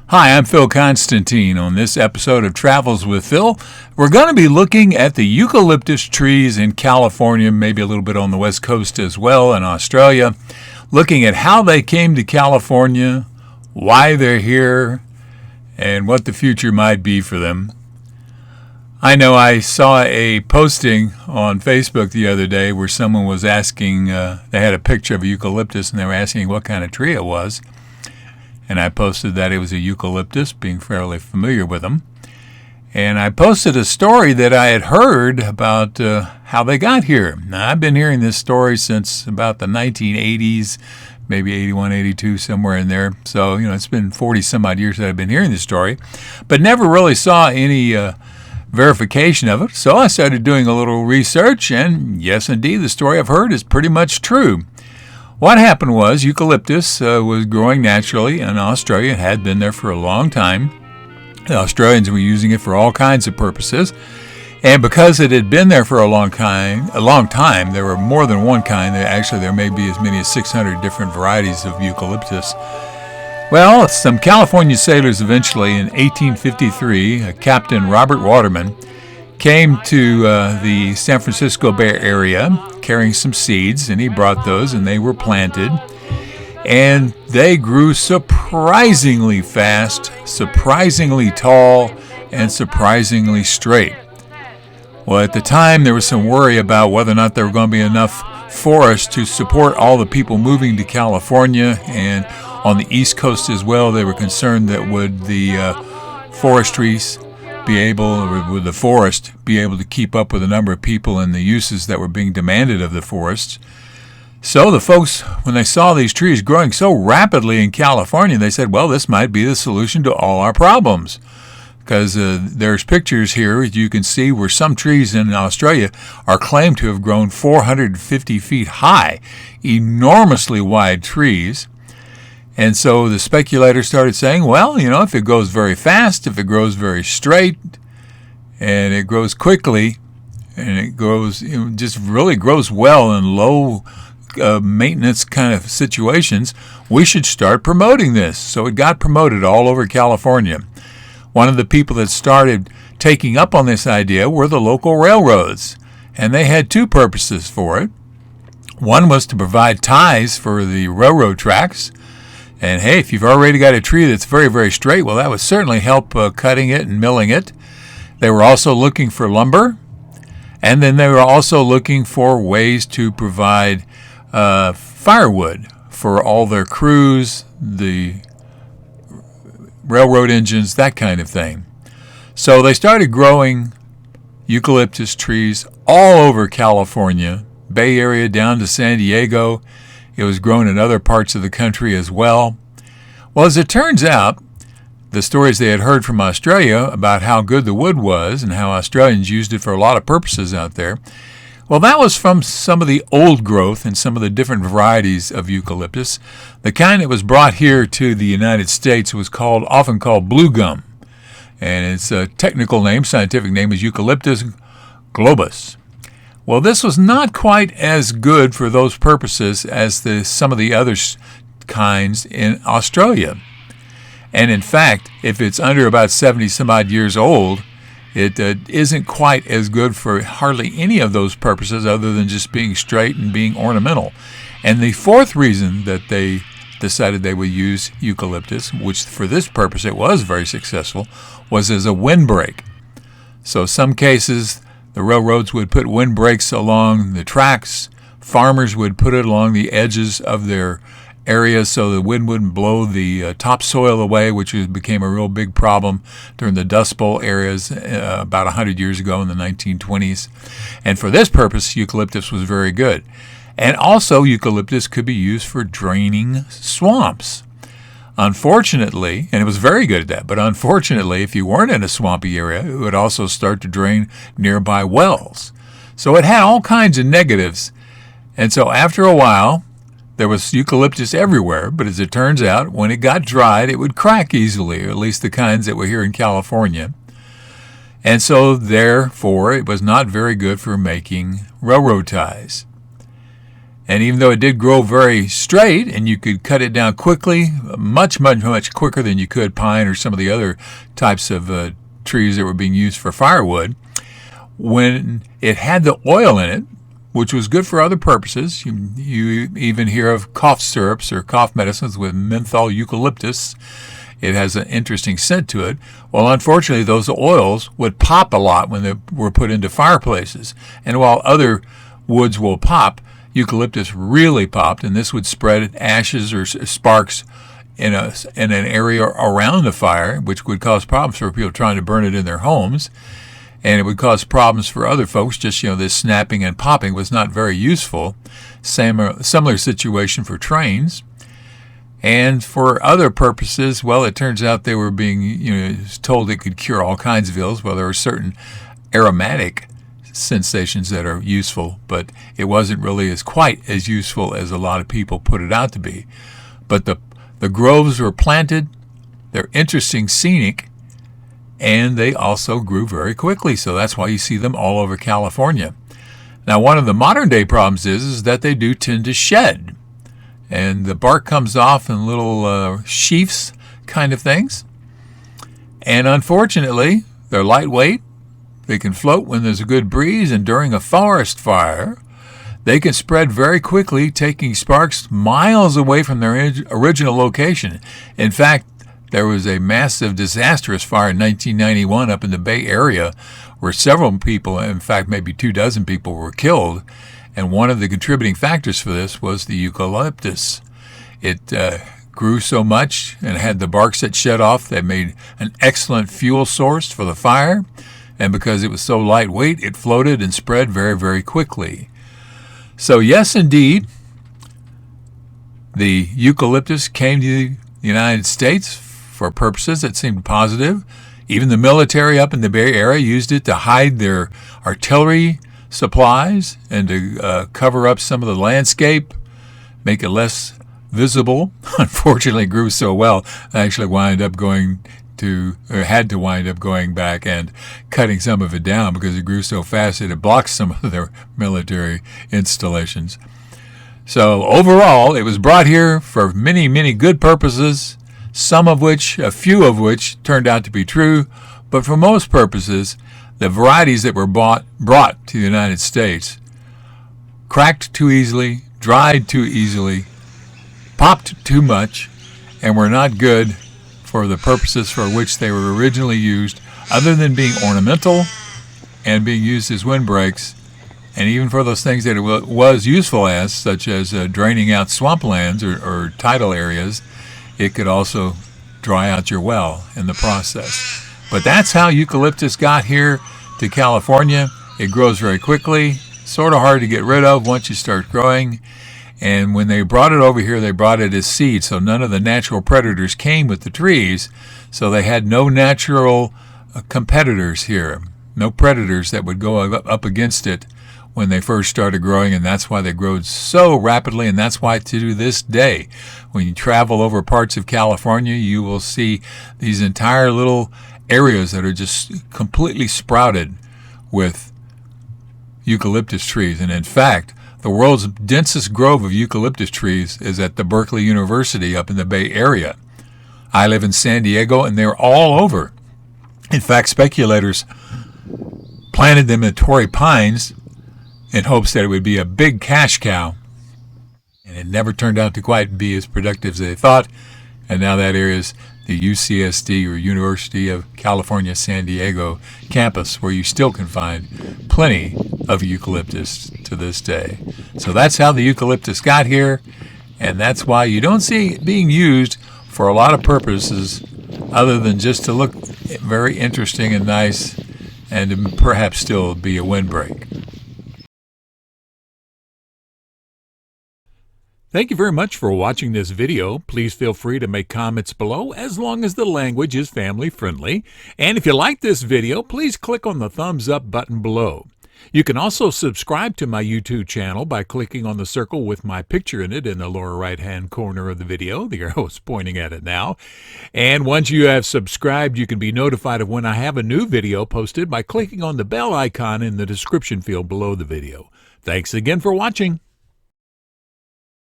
Hi, I'm Phil Constantine. On this episode of Travels with Phil, we're going to be looking at the eucalyptus trees in California, maybe a little bit on the West Coast as well, in Australia, looking at how they came to California, why they're here, and what the future might be for them. I know I saw a posting on Facebook the other day where someone was asking, they had a picture of a eucalyptus and they were asking what kind of tree it was. And I posted that it was a eucalyptus, being fairly familiar with them. And I posted a story that I had heard about how they got here. Now, I've been hearing this story since about the 1980s, maybe 81, 82, somewhere in there. So, it's been 40 some odd years that I've been hearing this story, but never really saw any verification of it. So I started doing a little research, and yes, indeed, the story I've heard is pretty much true. What happened was eucalyptus was growing naturally in Australia. It had been there for a long time. The Australians were using it for all kinds of purposes. And because it had been there for a long time, there were more than one kind. Actually, there may be as many as 600 different varieties of eucalyptus. Well, some California sailors eventually, in 1853, Captain Robert Waterman, came to the San Francisco Bay Area carrying some seeds, and he brought those, and they were planted. And they grew surprisingly fast, surprisingly tall, and surprisingly straight. Well, at the time, there was some worry about whether or not there were going to be enough forest to support all the people moving to California, and on the East Coast as well, they were concerned that would the forest be able to keep up with the number of people and the uses that were being demanded of the forests. So the folks, when they saw these trees growing so rapidly in California, they said, well, this might be the solution to all our problems. Because there's pictures here, as you can see, where some trees in Australia are claimed to have grown 450 feet high, enormously wide trees. And so the speculators started saying, well, if it goes very fast, if it grows very straight, and it grows quickly, and it grows, just really grows well in low maintenance kind of situations, we should start promoting this. So it got promoted all over California. One of the people that started taking up on this idea were the local railroads, and they had two purposes for it. One was to provide ties for the railroad tracks. And hey, if you've already got a tree that's very, very straight, well, that would certainly help cutting it and milling it. They were also looking for lumber. And then they were also looking for ways to provide firewood for all their crews, the railroad engines, that kind of thing. So they started growing eucalyptus trees all over California, Bay Area down to San Diego. It was grown in other parts of the country as well. Well, as it turns out, the stories they had heard from Australia about how good the wood was and how Australians used it for a lot of purposes out there, well, that was from some of the old growth and some of the different varieties of eucalyptus. The kind that was brought here to the United States was often called blue gum. And its technical name, scientific name, is Eucalyptus globus. Well, this was not quite as good for those purposes as some of the other kinds in Australia. And in fact, if it's under about 70 some odd years old, it isn't quite as good for hardly any of those purposes other than just being straight and being ornamental. And the fourth reason that they decided they would use eucalyptus, which for this purpose it was very successful, was as a windbreak. So some cases, the railroads would put windbreaks along the tracks. Farmers would put it along the edges of their areas so the wind wouldn't blow the topsoil away, which became a real big problem during the Dust Bowl areas about 100 years ago in the 1920s. And for this purpose, eucalyptus was very good. And also, eucalyptus could be used for draining swamps. Unfortunately, and it was very good at that, but unfortunately, if you weren't in a swampy area, it would also start to drain nearby wells. So it had all kinds of negatives. And so after a while, there was eucalyptus everywhere, but as it turns out, when it got dried, it would crack easily, or at least the kinds that were here in California. And so, therefore, it was not very good for making railroad ties. And even though it did grow very straight and you could cut it down quickly, much quicker than you could pine or some of the other types of trees that were being used for firewood, when it had the oil in it, which was good for other purposes, you even hear of cough syrups or cough medicines with menthol eucalyptus. It has an interesting scent to it. Well, unfortunately, those oils would pop a lot when they were put into fireplaces. And while other woods will pop, eucalyptus really popped, and this would spread ashes or sparks in an area around the fire, which would cause problems for people trying to burn it in their homes. And it would cause problems for other folks. Just, this snapping and popping was not very useful. Similar situation for trains. And for other purposes, well, it turns out they were being told it could cure all kinds of ills. Well, there are certain aromatic sensations that are useful, but it wasn't really quite as useful as a lot of people put it out to be. But the groves were planted. They're interesting, scenic, and they also grew very quickly. So that's why you see them all over California. Now, one of the modern day problems is that they do tend to shed. And the bark comes off in little sheafs kind of things. And unfortunately, they're lightweight. They can float when there's a good breeze. And during a forest fire, they can spread very quickly, taking sparks miles away from their original location. In fact, there was a massive, disastrous fire in 1991 up in the Bay Area where several people, in fact, maybe 24 people were killed. And one of the contributing factors for this was the eucalyptus. It grew so much and had the barks that shed off that made an excellent fuel source for the fire. And because it was so lightweight, it floated and spread very, very quickly. So yes, indeed, the eucalyptus came to the United States for purposes that seemed positive. Even the military up in the Bay Area used it to hide their artillery supplies and to cover up some of the landscape, make it less visible. Unfortunately, it grew so well, I actually had to wind up going back and cutting some of it down because it grew so fast that it blocked some of their military installations. So overall, it was brought here for many, many good purposes, a few of which turned out to be true, but for most purposes, the varieties that were brought to the United States cracked too easily, dried too easily, popped too much, and were not good for the purposes for which they were originally used, other than being ornamental and being used as windbreaks, and even for those things that it was useful as, such as draining out swamplands or tidal areas. It could also dry out your well in the process. But that's how eucalyptus got here to California. It grows very quickly, sort of hard to get rid of once you start growing. And when they brought it over here, they brought it as seed, so none of the natural predators came with the trees. So they had no natural competitors here, no predators that would go up against it when they first started growing, and that's why they grew so rapidly, and that's why to this day, when you travel over parts of California, you will see these entire little areas that are just completely sprouted with eucalyptus trees. And in fact, the world's densest grove of eucalyptus trees is at the Berkeley University up in the Bay Area. I live in San Diego, and they're all over. In fact, speculators planted them in Torrey Pines in hopes that it would be a big cash cow. And it never turned out to quite be as productive as they thought. And now that area is the UCSD, or University of California, San Diego campus, where you still can find plenty of eucalyptus to this day. So that's how the eucalyptus got here. And that's why you don't see it being used for a lot of purposes other than just to look very interesting and nice and to perhaps still be a windbreak. Thank you very much for watching this video. Please feel free to make comments below as long as the language is family friendly. And if you like this video, please click on the thumbs up button below. You can also subscribe to my YouTube channel by clicking on the circle with my picture in it in the lower right hand corner of the video. The arrow is pointing at it now. And once you have subscribed, you can be notified of when I have a new video posted by clicking on the bell icon in the description field below the video. Thanks again for watching.